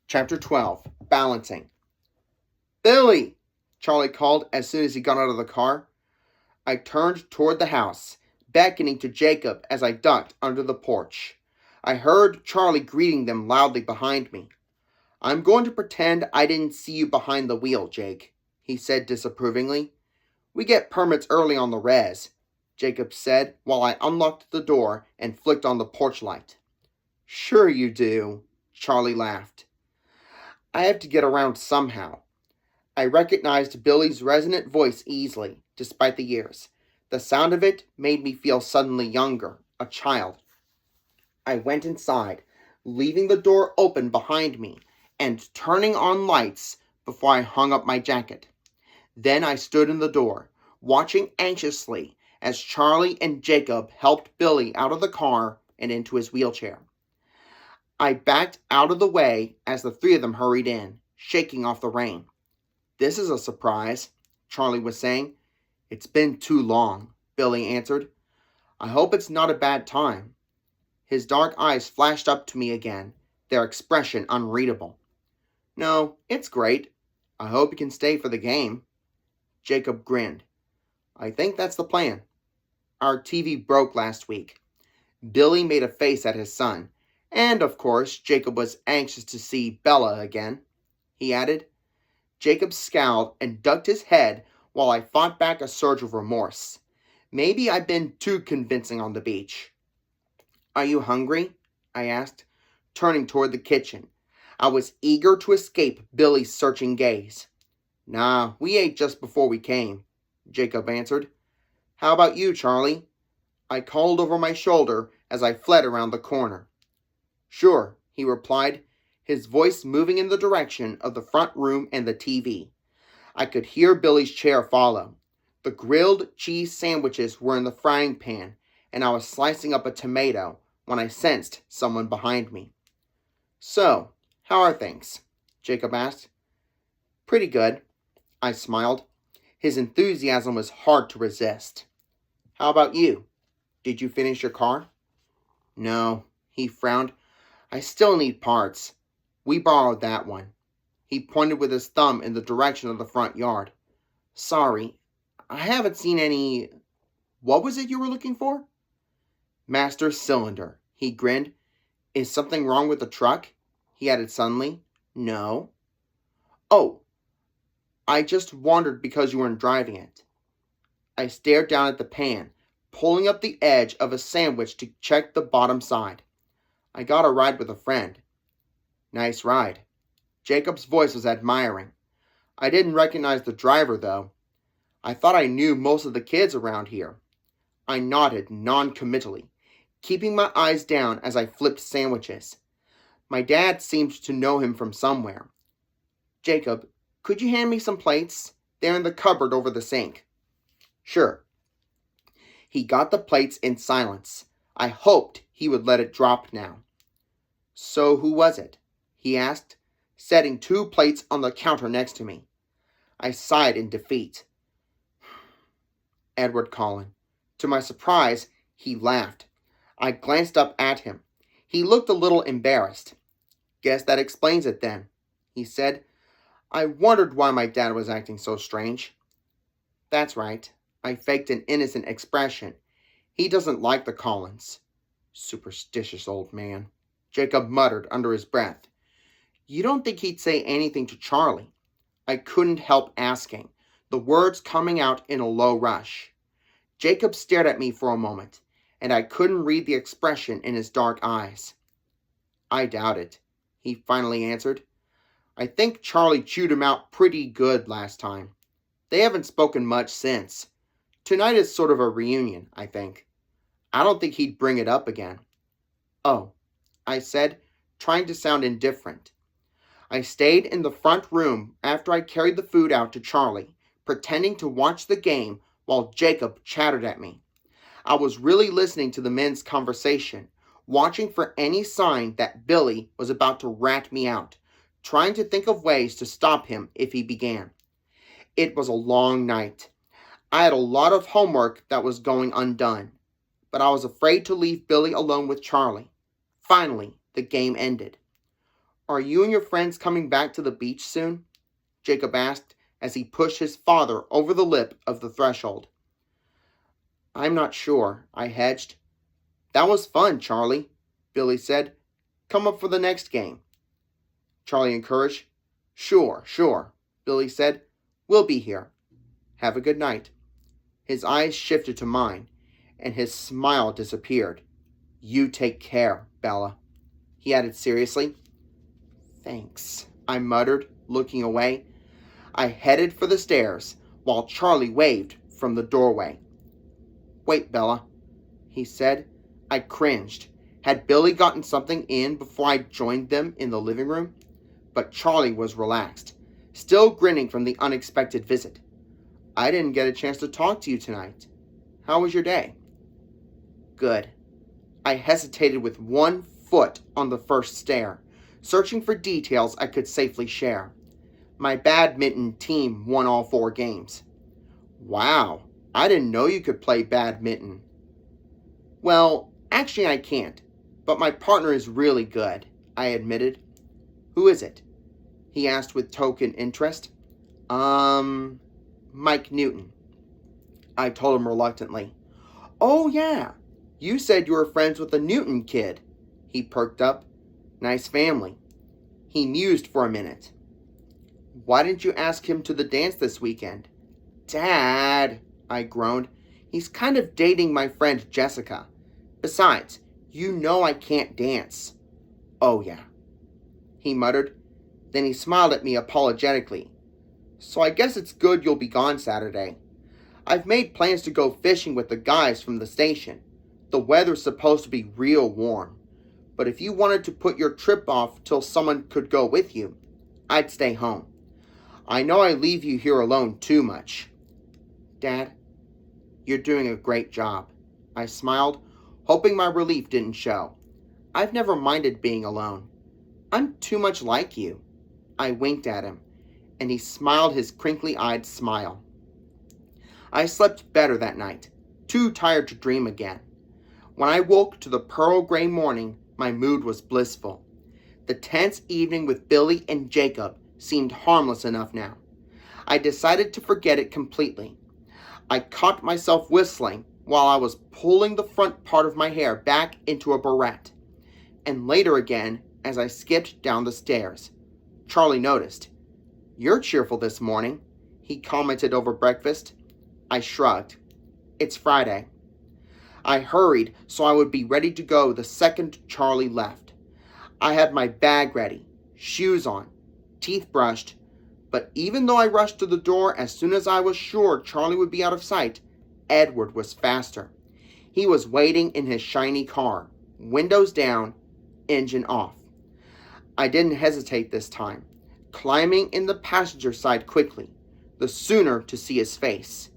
Chapter 12. Balancing. "Billy!" Charlie called as soon as he got out of the car. I turned toward the house, beckoning to Jacob as I ducked under the porch. I heard Charlie greeting them loudly behind me. "I'm going to pretend I didn't see you behind the wheel, Jake," he said disapprovingly. "We get permits early on the res," Jacob said while I unlocked the door and flicked on the porch light. "Sure you do," Charlie laughed. I have to get around somehow. I recognized Billy's resonant voice easily, despite the years. The sound of it made me feel suddenly younger, a child. I went inside, leaving the door open behind me and turning on lights before I hung up my jacket. Then I stood in the door, watching anxiously as Charlie and Jacob helped Billy out of the car and into his wheelchair. I backed out of the way as the three of them hurried in, shaking off the rain. "This is a surprise," Charlie was saying. "It's been too long," Billy answered. "I hope it's not a bad time." His dark eyes flashed up to me again, their expression unreadable. "No, it's great. I hope you can stay for the game." Jacob grinned. "I think that's the plan. Our TV broke last week." Billy made a face at his son. "And, of course, Jacob was anxious to see Bella again," he added. Jacob scowled and ducked his head while I fought back a surge of remorse. Maybe I'd been too convincing on the beach. "Are you hungry?" I asked, turning toward the kitchen. I was eager to escape Billy's searching gaze. "Nah, we ate just before we came," Jacob answered. "How about you, Charlie?" I called over my shoulder as I fled around the corner. "Sure," he replied, his voice moving in the direction of the front room and the TV. I could hear Billy's chair follow. The grilled cheese sandwiches were in the frying pan, and I was slicing up a tomato when I sensed someone behind me. "So, how are things?" Jacob asked. "Pretty good," I smiled. His enthusiasm was hard to resist. "How about you? Did you finish your car?" "No," he frowned. "I still need parts. We borrowed that one." He pointed with his thumb in the direction of the front yard. "Sorry, I haven't seen any... What was it you were looking for?" "Master cylinder," he grinned. "Is something wrong with the truck?" he added suddenly. "No." "Oh, I just wondered because you weren't driving it." I stared down at the pan, pulling up the edge of a sandwich to check the bottom side. "I got a ride with a friend." "Nice ride." Jacob's voice was admiring. I didn't recognize the driver, though. I thought I knew most of the kids around here. I nodded non-committally, keeping my eyes down as I flipped sandwiches. My dad seemed to know him from somewhere. "Jacob, could you hand me some plates? They're in the cupboard over the sink." "Sure." He got the plates in silence. I hoped he would let it drop now. "So who was it?" he asked, setting 2 plates on the counter next to me. I sighed in defeat. "Edward Cullen." To my surprise, he laughed. I glanced up at him. He looked a little embarrassed. "Guess that explains it then," he said. I wondered why my dad was acting so strange. "That's right." I faked an innocent expression. "He doesn't like the Collins." "Superstitious old man," Jacob muttered under his breath. "You don't think he'd say anything to Charlie?" I couldn't help asking, the words coming out in a low rush. Jacob stared at me for a moment, and I couldn't read the expression in his dark eyes. "I doubt it," he finally answered. "I think Charlie chewed him out pretty good last time. They haven't spoken much since. Tonight is sort of a reunion, I think. I don't think he'd bring it up again." "Oh," I said, trying to sound indifferent. I stayed in the front room after I carried the food out to Charlie, pretending to watch the game while Jacob chattered at me. I was really listening to the men's conversation, watching for any sign that Billy was about to rat me out, trying to think of ways to stop him if he began. It was a long night. I had a lot of homework that was going undone, but I was afraid to leave Billy alone with Charlie. Finally, the game ended. Are you and your friends coming back to the beach soon? Jacob asked as he pushed his father over the lip of the threshold. I'm not sure, I hedged. That was fun, Charlie, Billy said. Come up for the next game. Charlie encouraged. Sure, Billy said. We'll be here. Have a good night. His eyes shifted to mine, and his smile disappeared. You take care, Bella, he added seriously. Thanks, I muttered, looking away. I headed for the stairs, while Charlie waved from the doorway. Wait, Bella, he said. I cringed. Had Billy gotten something in before I joined them in the living room? But Charlie was relaxed, still grinning from the unexpected visit. I didn't get a chance to talk to you tonight. How was your day? Good. I hesitated with one foot on the first stair, searching for details I could safely share. My badminton team won all 4 games. Wow, I didn't know you could play badminton. Well, actually I can't, but my partner is really good, I admitted. Who is it? He asked with token interest. Mike Newton. I told him reluctantly. Oh yeah, you said you were friends with the Newton kid. He perked up. Nice family. He mused for a minute. Why didn't you ask him to the dance this weekend? Dad, I groaned. He's kind of dating my friend Jessica. Besides, you know I can't dance. Oh yeah, he muttered. Then he smiled at me apologetically. So I guess it's good you'll be gone Saturday. I've made plans to go fishing with the guys from the station. The weather's supposed to be real warm. But if you wanted to put your trip off till someone could go with you, I'd stay home. I know I leave you here alone too much. Dad, you're doing a great job. I smiled, hoping my relief didn't show. I've never minded being alone. I'm too much like you. I winked at him, and he smiled his crinkly-eyed smile. I slept better that night, too tired to dream again. When I woke to the pearl gray morning, my mood was blissful. The tense evening with Billy and Jacob seemed harmless enough now. I decided to forget it completely. I caught myself whistling while I was pulling the front part of my hair back into a barrette. And later again, as I skipped down the stairs, Charlie noticed. You're cheerful this morning, he commented over breakfast. I shrugged. It's Friday. I hurried so I would be ready to go the second Charlie left. I had my bag ready, shoes on, teeth brushed, but even though I rushed to the door as soon as I was sure Charlie would be out of sight, Edward was faster. He was waiting in his shiny car, windows down, engine off. I didn't hesitate this time, climbing in the passenger side quickly, the sooner to see his face.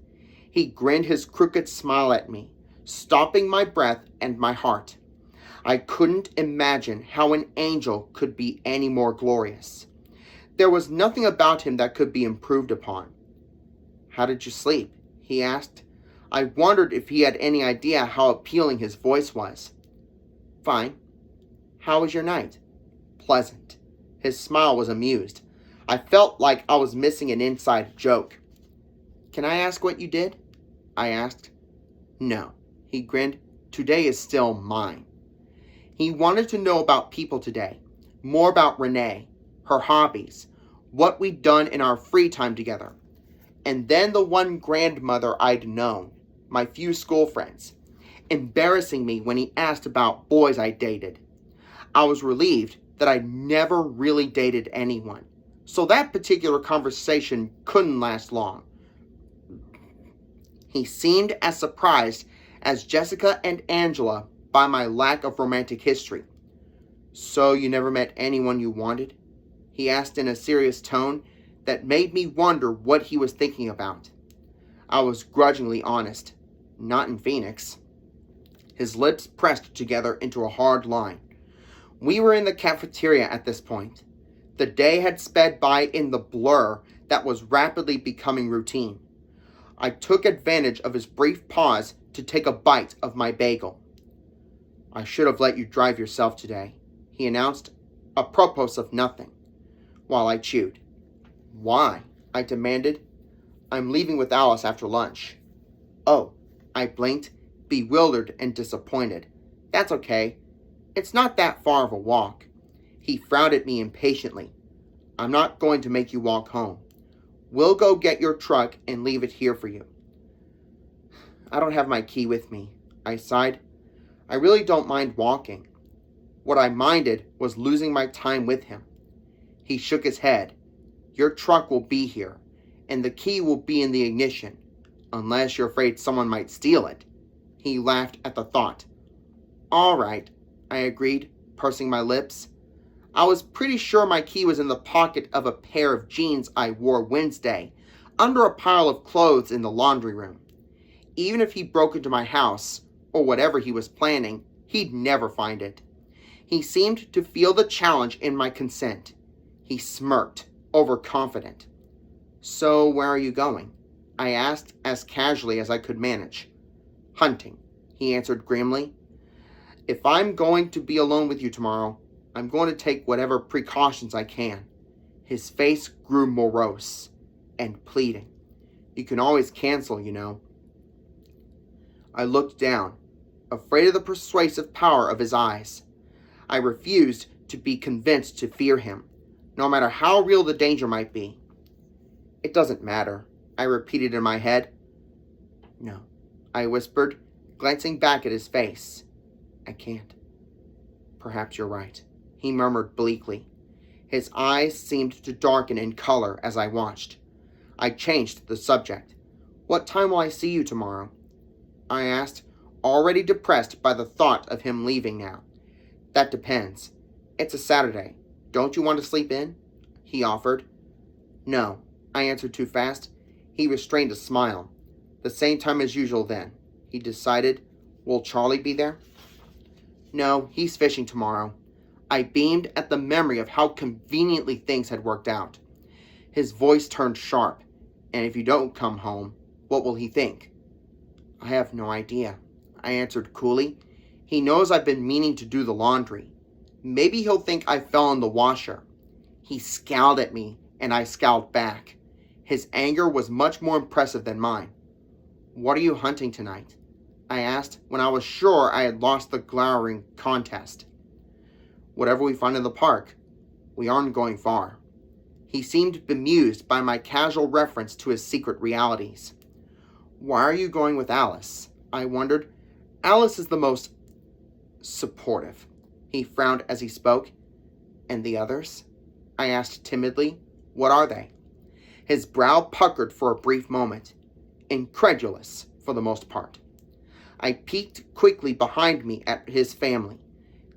He grinned his crooked smile at me, stopping my breath and my heart. I couldn't imagine how an angel could be any more glorious. There was nothing about him that could be improved upon. How did you sleep? He asked. I wondered if he had any idea how appealing his voice was. Fine. How was your night? Pleasant. His smile was amused. I felt like I was missing an inside joke. Can I ask what you did? I asked. No, he grinned. Today is still mine. He wanted to know about people today, more about Renee, her hobbies, what we'd done in our free time together, and then the one grandmother I'd known, my few school friends, embarrassing me when he asked about boys I dated. I was relieved that I'd never really dated anyone, so that particular conversation couldn't last long. He seemed as surprised as Jessica and Angela by my lack of romantic history. So you never met anyone you wanted? He asked in a serious tone that made me wonder what he was thinking about. I was grudgingly honest. Not in Phoenix. His lips pressed together into a hard line. We were in the cafeteria at this point. The day had sped by in the blur that was rapidly becoming routine. I took advantage of his brief pause to take a bite of my bagel. I should have let you drive yourself today, he announced, apropos of nothing, while I chewed. Why? I demanded. I'm leaving with Alice after lunch. Oh, I blinked, bewildered and disappointed. That's okay. It's not that far of a walk. He frowned at me impatiently. I'm not going to make you walk home. We'll go get your truck and leave it here for you. I don't have my key with me, I sighed. I really don't mind walking. What I minded was losing my time with him. He shook his head. Your truck will be here, and the key will be in the ignition, unless you're afraid someone might steal it. He laughed at the thought. All right, I agreed, pursing my lips. I was pretty sure my key was in the pocket of a pair of jeans I wore Wednesday, under a pile of clothes in the laundry room. Even if he broke into my house, or whatever he was planning, he'd never find it. He seemed to feel the challenge in my consent. He smirked, overconfident. So where are you going? I asked as casually as I could manage. Hunting, he answered grimly. If I'm going to be alone with you tomorrow, I'm going to take whatever precautions I can. His face grew morose and pleading. You can always cancel, you know. I looked down, afraid of the persuasive power of his eyes. I refused to be convinced to fear him, no matter how real the danger might be. It doesn't matter, I repeated in my head. No, I whispered, glancing back at his face. I can't. Perhaps you're right, he murmured bleakly. His eyes seemed to darken in color as I watched. I changed the subject. What time will I see you tomorrow? I asked, already depressed by the thought of him leaving now. That depends. It's a Saturday. Don't you want to sleep in? He offered. No, I answered too fast. He restrained a smile. The same time as usual then, he decided. Will Charlie be there? No, he's fishing tomorrow. I beamed at the memory of how conveniently things had worked out. His voice turned sharp. And if you don't come home, what will he think? I have no idea, I answered coolly. He knows I've been meaning to do the laundry. Maybe he'll think I fell in the washer. He scowled at me, and I scowled back. His anger was much more impressive than mine. What are you hunting tonight? I asked when I was sure I had lost the glowering contest. Whatever we find in the park. We aren't going far. He seemed bemused by my casual reference to his secret realities. Why are you going with Alice? I wondered. Alice is the most supportive. He frowned as he spoke. And the others? I asked timidly. What are they? His brow puckered for a brief moment. Incredulous, for the most part. I peeked quickly behind me at his family.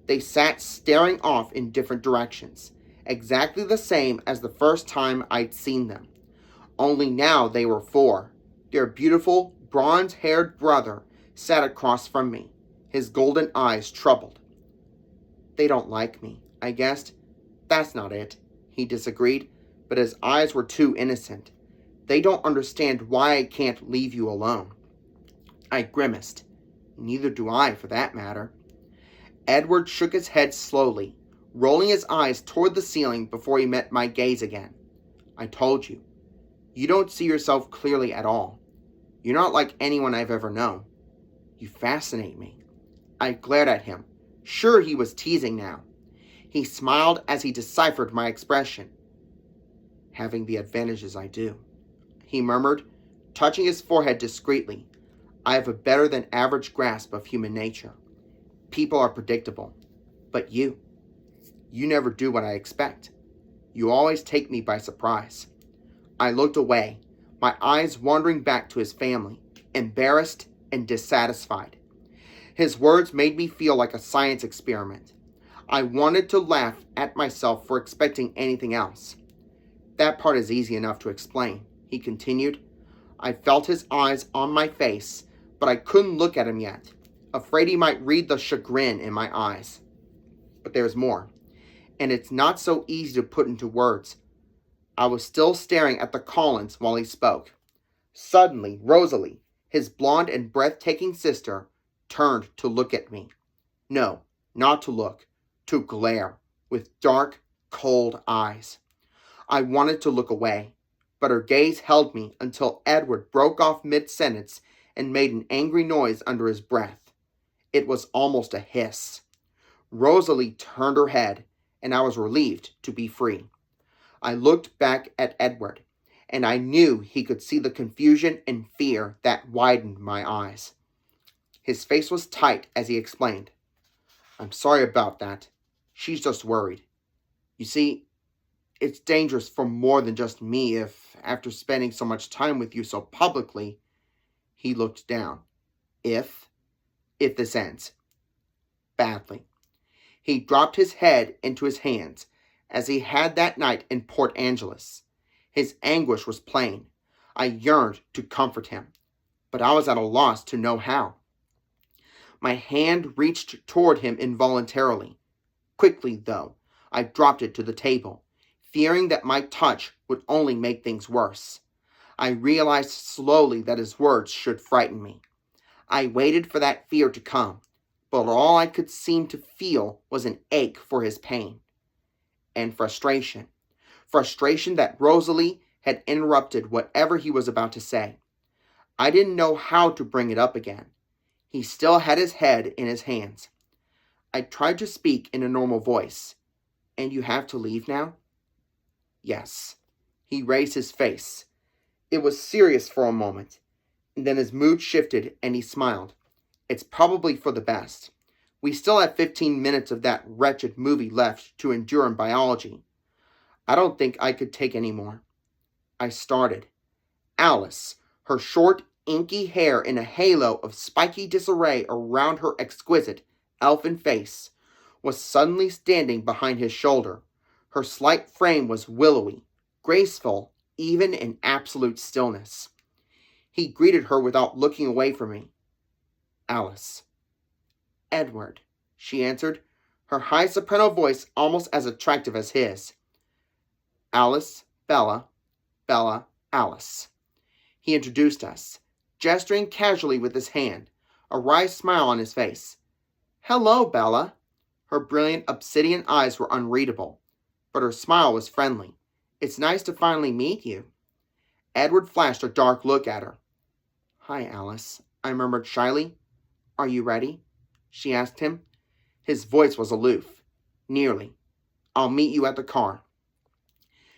They sat staring off in different directions, exactly the same as the first time I'd seen them. Only now they were four. Their beautiful, bronze-haired brother sat across from me, his golden eyes troubled. They don't like me, I guessed. That's not it, he disagreed, but his eyes were too innocent. They don't understand why I can't leave you alone. I grimaced. Neither do I, for that matter. Edward shook his head slowly, rolling his eyes toward the ceiling before he met my gaze again. I told you. You don't see yourself clearly at all. You're not like anyone I've ever known. You fascinate me. I glared at him, sure he was teasing now. He smiled as he deciphered my expression. Having the advantages I do, he murmured, touching his forehead discreetly. I have a better than average grasp of human nature. People are predictable, but you never do what I expect. You always take me by surprise. I looked away, my eyes wandering back to his family, embarrassed and dissatisfied. His words made me feel like a science experiment. I wanted to laugh at myself for expecting anything else. That part is easy enough to explain, he continued. I felt his eyes on my face, but I couldn't look at him yet, afraid he might read the chagrin in my eyes. But there's more, and it's not so easy to put into words. I was still staring at the Collins while he spoke. Suddenly, Rosalie, his blonde and breathtaking sister, turned to look at me. No, not to look, to glare, with dark, cold eyes. I wanted to look away, but her gaze held me until Edward broke off mid-sentence and made an angry noise under his breath. It was almost a hiss. Rosalie turned her head, and I was relieved to be free. I looked back at Edward, and I knew he could see the confusion and fear that widened my eyes. His face was tight as he explained, "I'm sorry about that. She's just worried. You see, it's dangerous for more than just me if, after spending so much time with you so publicly," he looked down, if this ends badly. He dropped his head into his hands as he had that night in Port Angeles. His anguish was plain. I yearned to comfort him, but I was at a loss to know how. My hand reached toward him involuntarily. Quickly, though, I dropped it to the table, fearing that my touch would only make things worse. I realized slowly that his words should frighten me. I waited for that fear to come, but all I could seem to feel was an ache for his pain. And frustration. Frustration that Rosalie had interrupted whatever he was about to say. I didn't know how to bring it up again. He still had his head in his hands. I tried to speak in a normal voice. "And you have to leave now?" "Yes." He raised his face. It was serious for a moment, and then his mood shifted and he smiled. "It's probably for the best. We still have 15 minutes of that wretched movie left to endure in biology. I don't think I could take any more." I started. Alice, her short, inky hair in a halo of spiky disarray around her exquisite, elfin face, was suddenly standing behind his shoulder. Her slight frame was willowy, graceful, even in absolute stillness. He greeted her without looking away from me. "Alice." "Edward," she answered, her high soprano voice almost as attractive as his. "Alice, Bella, Bella, Alice." He introduced us, gesturing casually with his hand, a wry smile on his face. "Hello, Bella." Her brilliant obsidian eyes were unreadable, but her smile was friendly. "It's nice to finally meet you." Edward flashed a dark look at her. "Hi, Alice," I murmured shyly. "Are you ready?" she asked him. His voice was aloof. "Nearly. I'll meet you at the car."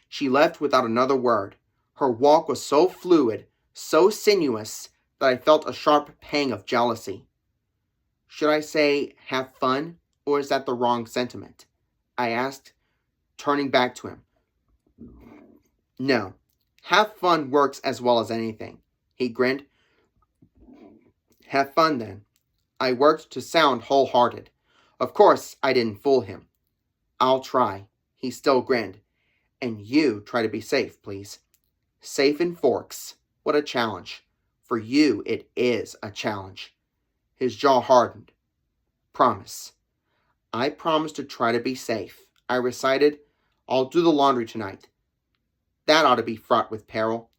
She left without another word. Her walk was so fluid, so sinuous, that I felt a sharp pang of jealousy. "Should I say, have fun, or is that the wrong sentiment?" I asked, turning back to him. "No, have fun works as well as anything." He grinned. "Have fun, then." I worked to sound wholehearted. Of course, I didn't fool him. "I'll try." He still grinned. "And you try to be safe, please." Safe in Forks. What a challenge. For you, it is a challenge. His jaw hardened. "Promise." "I promise to try to be safe," I recited. "I'll do the laundry tonight." "That ought to be fraught with peril."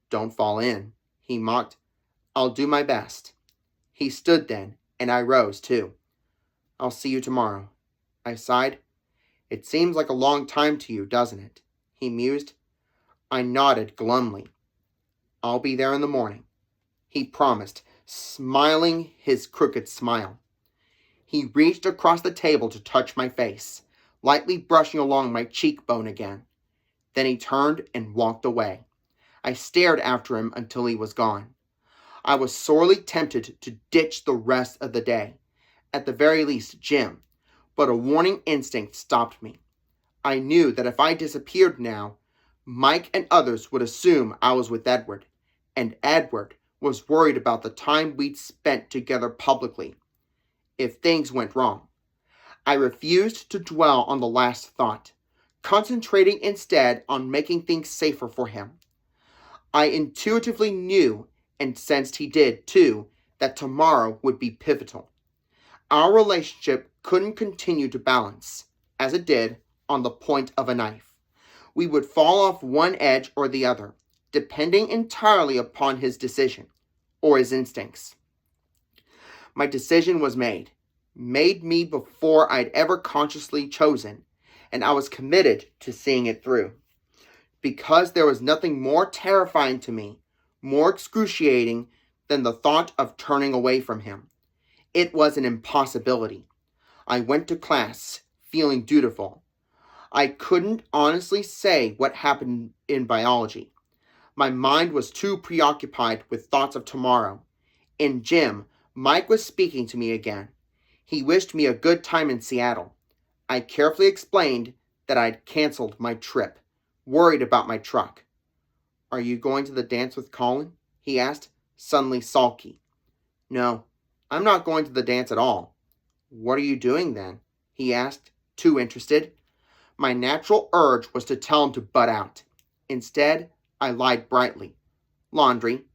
"Don't fall in," he mocked. "I'll do my best." He stood then, and I rose too. "I'll see you tomorrow." I sighed. "It seems like a long time to you, doesn't it?" he mused. I nodded glumly. "I'll be there in the morning," he promised, smiling his crooked smile. He reached across the table to touch my face, lightly brushing along my cheekbone again. Then he turned and walked away. I stared after him until he was gone. I was sorely tempted to ditch the rest of the day, at the very least Jim, but a warning instinct stopped me. I knew that if I disappeared now, Mike and others would assume I was with Edward, and Edward was worried about the time we'd spent together publicly. If things went wrong, I refused to dwell on the last thought, concentrating instead on making things safer for him. I intuitively knew, and sensed he did too, that tomorrow would be pivotal. Our relationship couldn't continue to balance, as it did, on the point of a knife. We would fall off one edge or the other, depending entirely upon his decision, or his instincts. My decision was made me before I'd ever consciously chosen, and I was committed to seeing it through. Because there was nothing more terrifying to me, more excruciating than the thought of turning away from him. It was an impossibility. I went to class, feeling dutiful. I couldn't honestly say what happened in biology. My mind was too preoccupied with thoughts of tomorrow. In gym, Mike was speaking to me again. He wished me a good time in Seattle. I carefully explained that I'd canceled my trip, worried about my truck. "Are you going to the dance with Colin?" he asked, suddenly sulky. "No, I'm not going to the dance at all." "What are you doing then?" he asked, too interested. My natural urge was to tell him to butt out. Instead, I lied brightly. "Laundry.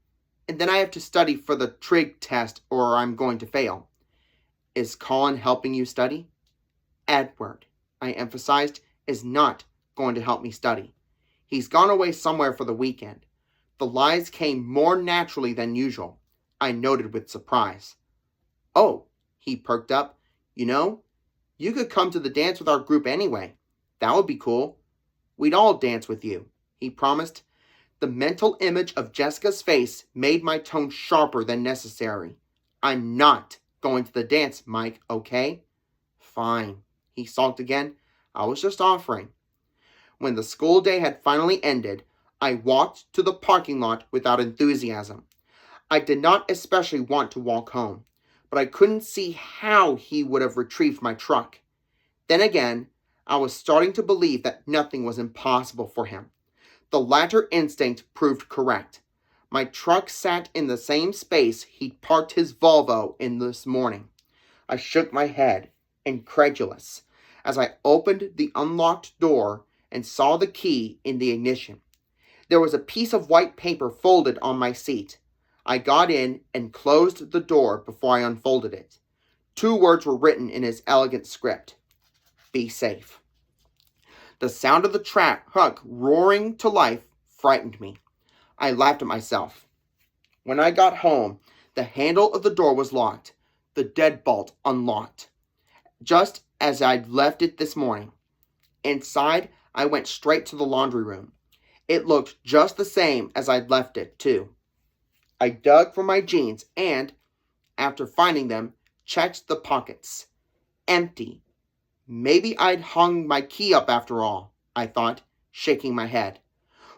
And then I have to study for the trig test or I'm going to fail." "Is Colin helping you study?" "Edward," I emphasized, "is not going to help me study. He's gone away somewhere for the weekend." The lies came more naturally than usual, I noted with surprise. "Oh," he perked up. "You know, you could come to the dance with our group anyway. That would be cool. We'd all dance with you," he promised. The mental image of Jessica's face made my tone sharper than necessary. "I'm not going to the dance, Mike, okay?" "Fine," he sulked again. "I was just offering." When the school day had finally ended, I walked to the parking lot without enthusiasm. I did not especially want to walk home, but I couldn't see how he would have retrieved my truck. Then again, I was starting to believe that nothing was impossible for him. The latter instinct proved correct. My truck sat in the same space he'd parked his Volvo in this morning. I shook my head, incredulous, as I opened the unlocked door and saw the key in the ignition. There was a piece of white paper folded on my seat. I got in and closed the door before I unfolded it. 2 words were written in his elegant script: "Be safe." The sound of the truck roaring to life frightened me. I laughed at myself. When I got home, the handle of the door was locked, the deadbolt unlocked, just as I'd left it this morning. Inside, I went straight to the laundry room. It looked just the same as I'd left it, too. I dug for my jeans and, after finding them, checked the pockets. Empty. Maybe I'd hung my key up after all, I thought, shaking my head.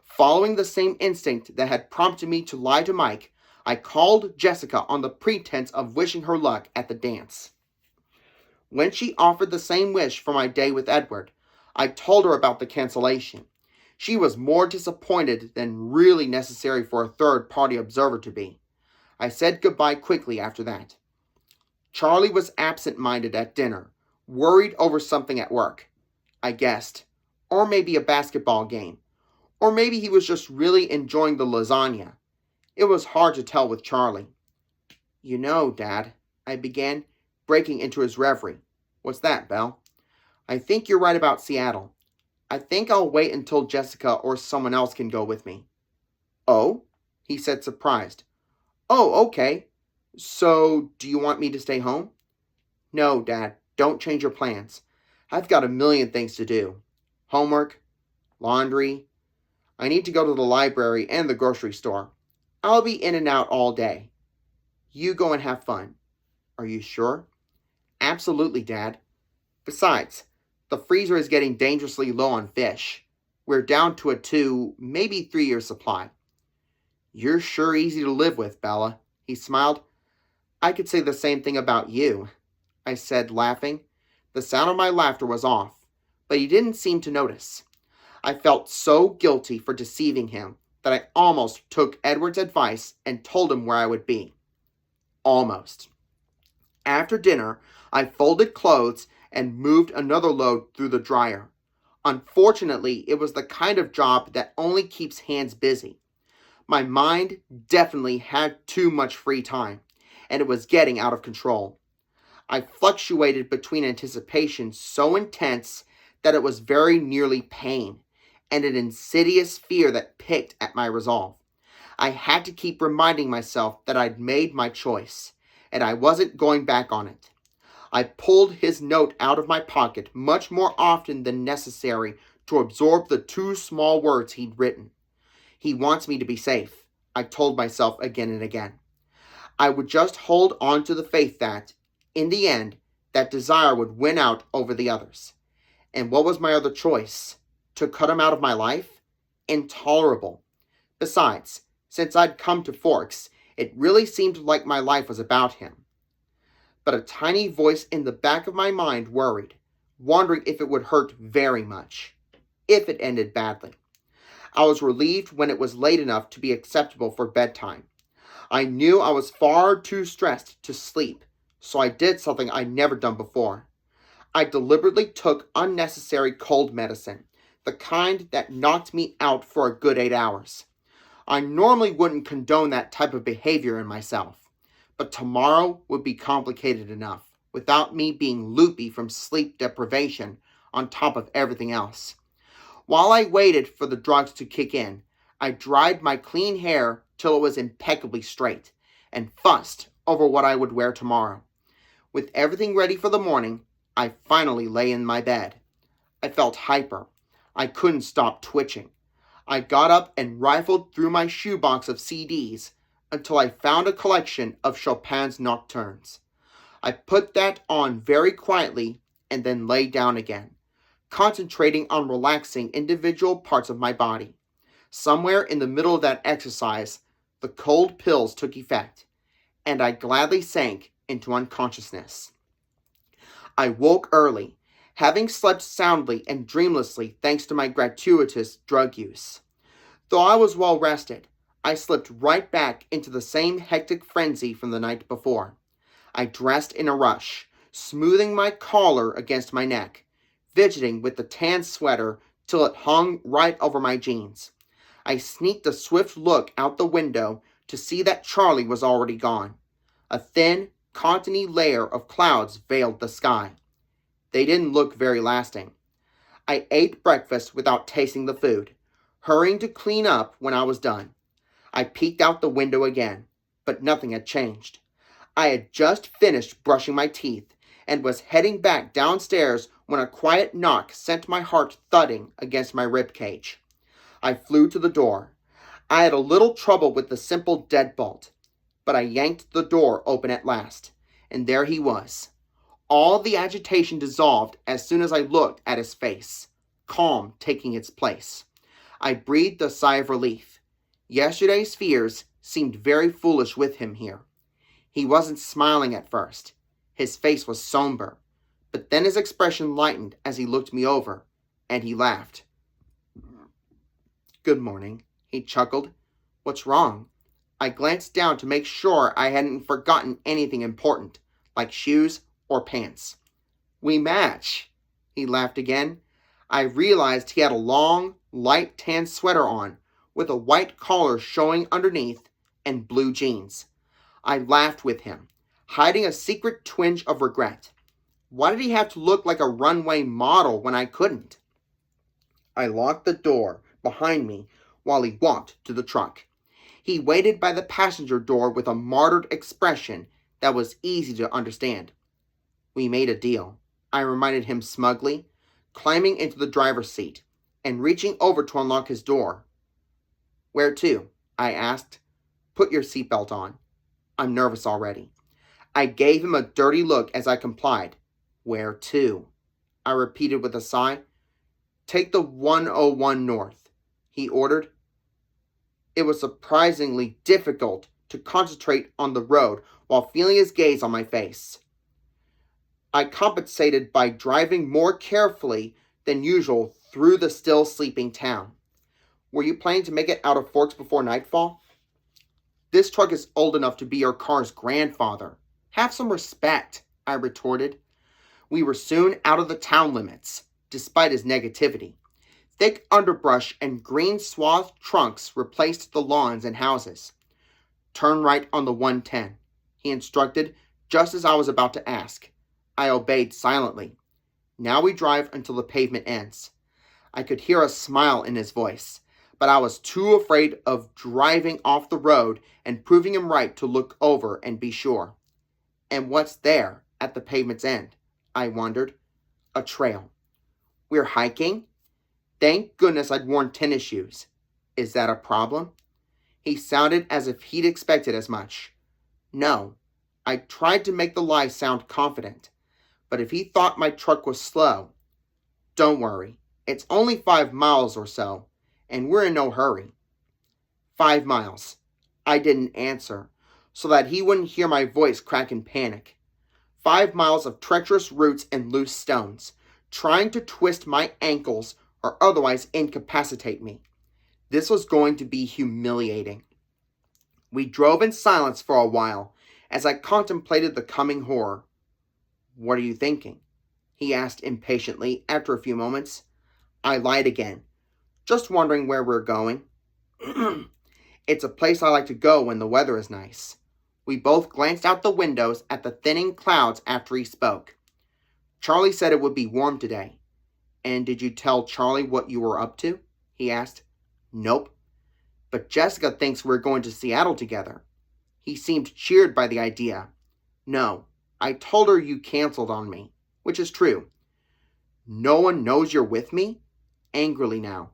Following the same instinct that had prompted me to lie to Mike, I called Jessica on the pretense of wishing her luck at the dance. When she offered the same wish for my day with Edward, I told her about the cancellation. She was more disappointed than really necessary for a third-party observer to be. I said goodbye quickly after that. Charlie was absent-minded at dinner, worried over something at work, I guessed. Or maybe a basketball game. Or maybe he was just really enjoying the lasagna. It was hard to tell with Charlie. "You know, Dad," I began, breaking into his reverie. "What's that, Belle?" "I think you're right about Seattle. I think I'll wait until Jessica or someone else can go with me." "Oh?" he said, surprised. "Oh, okay. So, do you want me to stay home?" "No, Dad, don't change your plans. I've got a million things to do. Homework, laundry. I need to go to the library and the grocery store. I'll be in and out all day. You go and have fun." "Are you sure?" "Absolutely, Dad. Besides, the freezer is getting dangerously low on fish. We're down to a 2, maybe 3-year supply." "You're sure easy to live with, Bella," he smiled. "I could say the same thing about you," I said, laughing. The sound of my laughter was off, but he didn't seem to notice. I felt so guilty for deceiving him that I almost took Edward's advice and told him where I would be. Almost. After dinner, I folded clothes and moved another load through the dryer. Unfortunately, it was the kind of job that only keeps hands busy. My mind definitely had too much free time, and it was getting out of control. I fluctuated between anticipation so intense that it was very nearly pain, and an insidious fear that picked at my resolve. I had to keep reminding myself that I'd made my choice, and I wasn't going back on it. I pulled his note out of my pocket much more often than necessary to absorb the 2 small words he'd written. He wants me to be safe, I told myself again and again. I would just hold on to the faith that, in the end, that desire would win out over the others. And what was my other choice? To cut him out of my life? Intolerable. Besides, since I'd come to Forks, it really seemed like my life was about him. But a tiny voice in the back of my mind worried, wondering if it would hurt very much, if it ended badly. I was relieved when it was late enough to be acceptable for bedtime. I knew I was far too stressed to sleep, so I did something I'd never done before. I deliberately took unnecessary cold medicine, the kind that knocked me out for a good 8 hours. I normally wouldn't condone that type of behavior in myself, but tomorrow would be complicated enough, without me being loopy from sleep deprivation on top of everything else. While I waited for the drugs to kick in, I dried my clean hair till it was impeccably straight, and fussed over what I would wear tomorrow. With everything ready for the morning, I finally lay in my bed. I felt hyper. I couldn't stop twitching. I got up and rifled through my shoebox of CDs until I found a collection of Chopin's Nocturnes. I put that on very quietly and then lay down again, concentrating on relaxing individual parts of my body. Somewhere in the middle of that exercise, the cold pills took effect, and I gladly sank into unconsciousness. I woke early, having slept soundly and dreamlessly thanks to my gratuitous drug use. Though I was well rested, I slipped right back into the same hectic frenzy from the night before. I dressed in a rush, smoothing my collar against my neck, fidgeting with the tan sweater till it hung right over my jeans. I sneaked a swift look out the window to see that Charlie was already gone. A thin, cottony layer of clouds veiled the sky. They didn't look very lasting. I ate breakfast without tasting the food, hurrying to clean up when I was done. I peeked out the window again, but nothing had changed. I had just finished brushing my teeth and was heading back downstairs when a quiet knock sent my heart thudding against my ribcage. I flew to the door. I had a little trouble with the simple deadbolt, but I yanked the door open at last, and there he was. All the agitation dissolved as soon as I looked at his face, calm taking its place. I breathed a sigh of relief. Yesterday's fears seemed very foolish with him here. He wasn't smiling at first. His face was somber, but then his expression lightened as he looked me over, and he laughed. "Good morning," he chuckled. "What's wrong?" I glanced down to make sure I hadn't forgotten anything important, like shoes or pants. "We match," he laughed again. I realized he had a long, light tan sweater on, with a white collar showing underneath, and blue jeans. I laughed with him, hiding a secret twinge of regret. Why did he have to look like a runway model when I couldn't? I locked the door behind me while he walked to the truck. He waited by the passenger door with a martyred expression that was easy to understand. "We made a deal," I reminded him smugly, climbing into the driver's seat and reaching over to unlock his door. "Where to?" I asked. "Put your seatbelt on. I'm nervous already." I gave him a dirty look as I complied. "Where to?" I repeated with a sigh. "Take the 101 north," he ordered. It was surprisingly difficult to concentrate on the road while feeling his gaze on my face. I compensated by driving more carefully than usual through the still sleeping town. "Were you planning to make it out of Forks before nightfall?" "This truck is old enough to be your car's grandfather. Have some respect," I retorted. We were soon out of the town limits, despite his negativity. Thick underbrush and green-swathed trunks replaced the lawns and houses. "Turn right on the 110, he instructed, just as I was about to ask. I obeyed silently. Now we drive until the pavement ends. I could hear a smile in his voice, but I was too afraid of driving off the road and proving him right to look over and be sure. "And what's there?" at the pavement's end? I wondered. A trail. We're hiking? Thank goodness I'd worn tennis shoes. Is that a problem? He sounded as if he'd expected as much. No. I tried to make the lie sound confident, but if he thought my truck was slow, don't worry. It's only 5 miles or so, and we're in no hurry. 5 miles. I didn't answer, so that he wouldn't hear my voice crack in panic. 5 miles of treacherous roots and loose stones, trying to twist my ankles or otherwise incapacitate me. This was going to be humiliating. We drove in silence for a while as I contemplated the coming horror. What are you thinking? He asked impatiently after a few moments. I lied again. Just wondering where we're going. It's a place I like to go when the weather is nice. We both glanced out the windows at the thinning clouds after he spoke. Charlie said it would be warm today. And did you tell Charlie what you were up to? He asked. Nope. But Jessica thinks we're going to Seattle together. He seemed cheered by the idea. No, I told her you canceled on me, which is true. No one knows you're with me? Angrily now.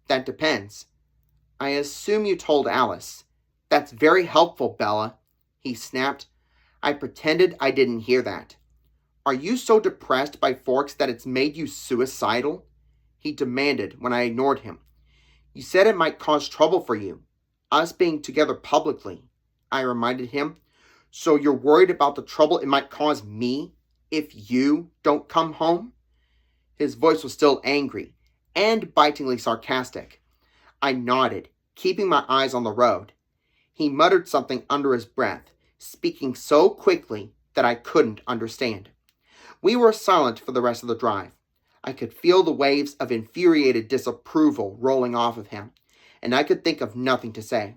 That depends. I assume you told Alice. That's very helpful, Bella, he snapped. I pretended I didn't hear that. Are you so depressed by Forks that it's made you suicidal? He demanded when I ignored him. You said it might cause trouble for you, us being together publicly, I reminded him. So you're worried about the trouble it might cause me if you don't come home? His voice was still angry and bitingly sarcastic. I nodded, keeping my eyes on the road. He muttered something under his breath, speaking so quickly that I couldn't understand. We were silent for the rest of the drive. I could feel the waves of infuriated disapproval rolling off of him, and I could think of nothing to say.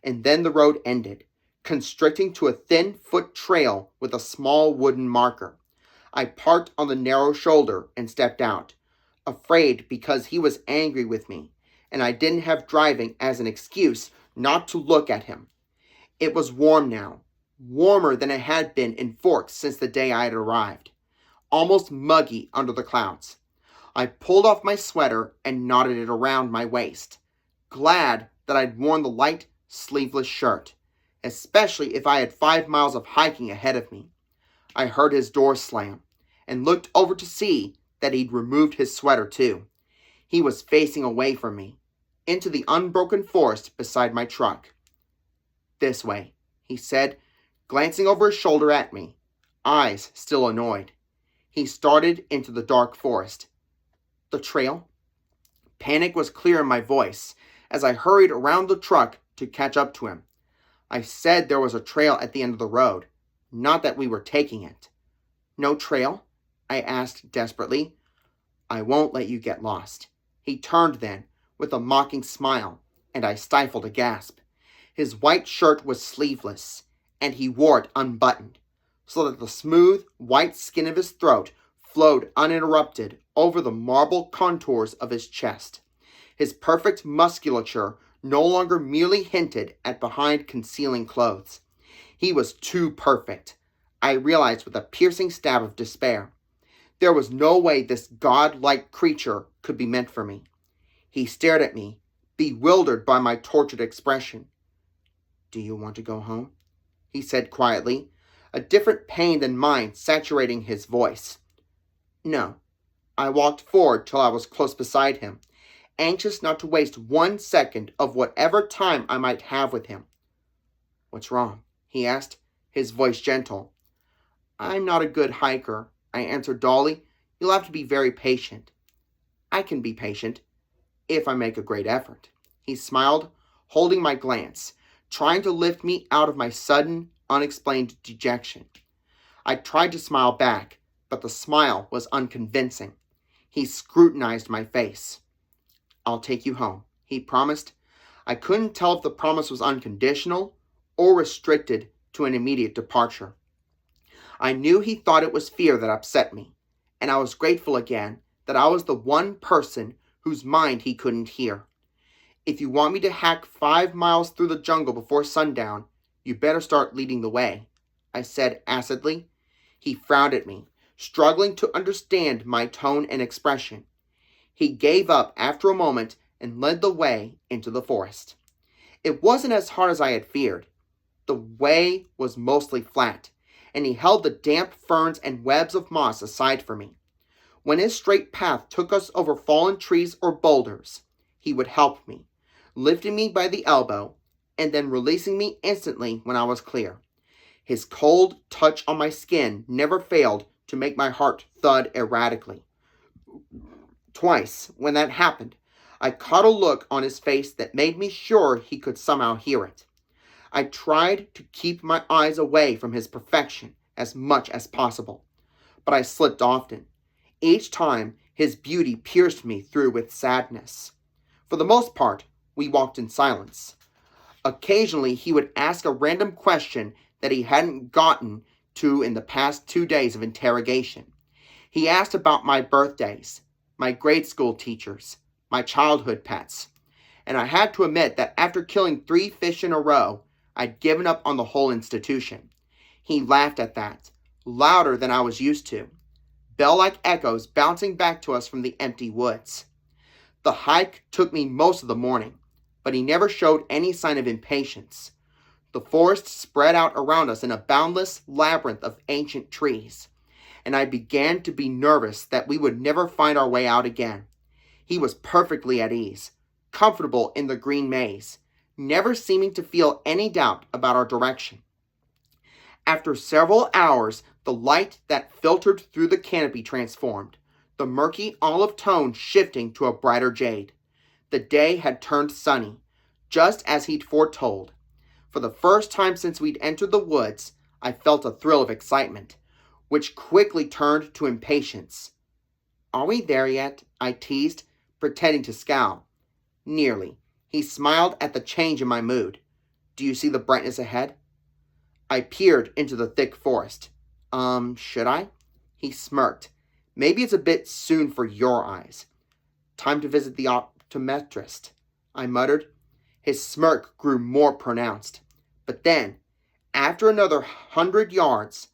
And then the road ended, constricting to a thin-foot trail with a small wooden marker. I parked on the narrow shoulder and stepped out, afraid because he was angry with me, and I didn't have driving as an excuse not to look at him. It was warm now, warmer than it had been in Forks since the day I had arrived, almost muggy under the clouds. I pulled off my sweater and knotted it around my waist, glad that I'd worn the light, sleeveless shirt, especially if I had 5 miles of hiking ahead of me. I heard his door slam and looked over to see that he'd removed his sweater too. He was facing away from me, into the unbroken forest beside my truck. This way, he said, glancing over his shoulder at me, eyes still annoyed. He started into the dark forest. The trail? Panic was clear in my voice as I hurried around the truck to catch up to him. I said there was a trail at the end of the road, not that we were taking it. No trail? I asked desperately. I won't let you get lost. He turned then, with a mocking smile, and I stifled a gasp. His white shirt was sleeveless, and he wore it unbuttoned, so that the smooth, white skin of his throat flowed uninterrupted over the marble contours of his chest. His perfect musculature no longer merely hinted at behind concealing clothes. He was too perfect, I realized with a piercing stab of despair. There was no way this god-like creature could be meant for me. He stared at me, bewildered by my tortured expression. Do you want to go home? He said quietly, a different pain than mine saturating his voice. No. I walked forward till I was close beside him, anxious not to waste 1 second of whatever time I might have with him. What's wrong? He asked, his voice gentle. I'm not a good hiker, I answered dully. You'll have to be very patient. I can be patient, if I make a great effort. He smiled, holding my glance, trying to lift me out of my sudden, unexplained dejection. I tried to smile back, but the smile was unconvincing. He scrutinized my face. I'll take you home, he promised. I couldn't tell if the promise was unconditional or restricted to an immediate departure. I knew he thought it was fear that upset me, and I was grateful again that I was the one person whose mind he couldn't hear. If you want me to hack 5 miles through the jungle before sundown, you better start leading the way, I said acidly. He frowned at me, struggling to understand my tone and expression. He gave up after a moment and led the way into the forest. It wasn't as hard as I had feared. The way was mostly flat, and he held the damp ferns and webs of moss aside for me. When his straight path took us over fallen trees or boulders, he would help me, lifting me by the elbow and then releasing me instantly when I was clear. His cold touch on my skin never failed to make my heart thud erratically. Twice, when that happened, I caught a look on his face that made me sure he could somehow hear it. I tried to keep my eyes away from his perfection as much as possible, but I slipped often. Each time, his beauty pierced me through with sadness. For the most part, we walked in silence. Occasionally, he would ask a random question that he hadn't gotten to in the past 2 days of interrogation. He asked about my birthdays, my grade school teachers, my childhood pets, and I had to admit that after killing 3 fish in a row, I'd given up on the whole institution. He laughed at that, louder than I was used to, bell-like echoes bouncing back to us from the empty woods. The hike took me most of the morning, but he never showed any sign of impatience. The forest spread out around us in a boundless labyrinth of ancient trees, and I began to be nervous that we would never find our way out again. He was perfectly at ease, comfortable in the green maze, never seeming to feel any doubt about our direction. After several hours, the light that filtered through the canopy transformed, the murky olive tone shifting to a brighter jade. The day had turned sunny, just as he'd foretold. For the first time since we'd entered the woods, I felt a thrill of excitement, which quickly turned to impatience. "Are we there yet?" I teased, pretending to scowl. "Nearly." He smiled at the change in my mood. "Do you see the brightness ahead?" I peered into the thick forest. Should I?" He smirked. "Maybe it's a bit soon for your eyes." "Time to visit the optometrist," I muttered. His smirk grew more pronounced. But then, after another 100 yards,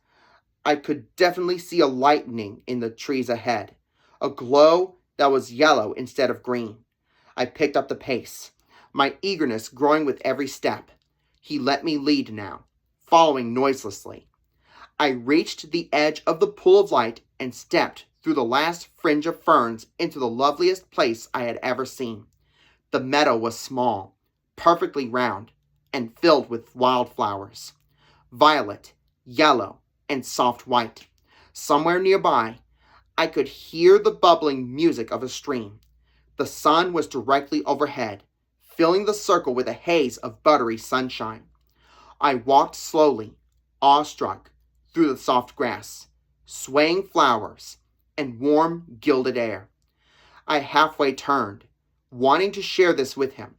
I could definitely see a lightening in the trees ahead, a glow that was yellow instead of green. I picked up the pace, my eagerness growing with every step. He let me lead now, following noiselessly. I reached the edge of the pool of light and stepped through the last fringe of ferns into the loveliest place I had ever seen. The meadow was small, perfectly round, and filled with wildflowers. Violet, yellow, and soft white. Somewhere nearby, I could hear the bubbling music of a stream. The sun was directly overhead, filling the circle with a haze of buttery sunshine. I walked slowly, awestruck, through the soft grass, swaying flowers, and warm, gilded air. I halfway turned, wanting to share this with him,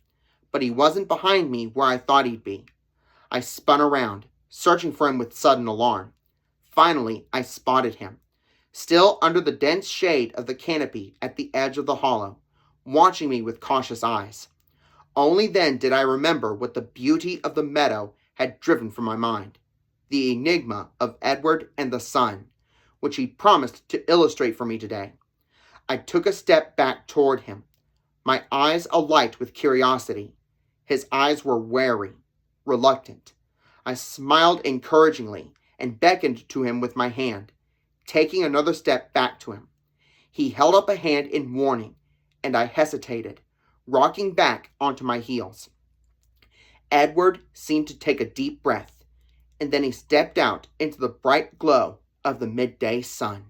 but he wasn't behind me where I thought he'd be. I spun around, searching for him with sudden alarm. Finally, I spotted him, still under the dense shade of the canopy at the edge of the hollow, watching me with cautious eyes. Only then did I remember what the beauty of the meadow had driven from my mind. The enigma of Edward and the sun, which he promised to illustrate for me today. I took a step back toward him, my eyes alight with curiosity. His eyes were wary, reluctant. I smiled encouragingly and beckoned to him with my hand, taking another step back to him. He held up a hand in warning, and I hesitated, rocking back onto my heels. Edward seemed to take a deep breath, and then he stepped out into the bright glow of the midday sun.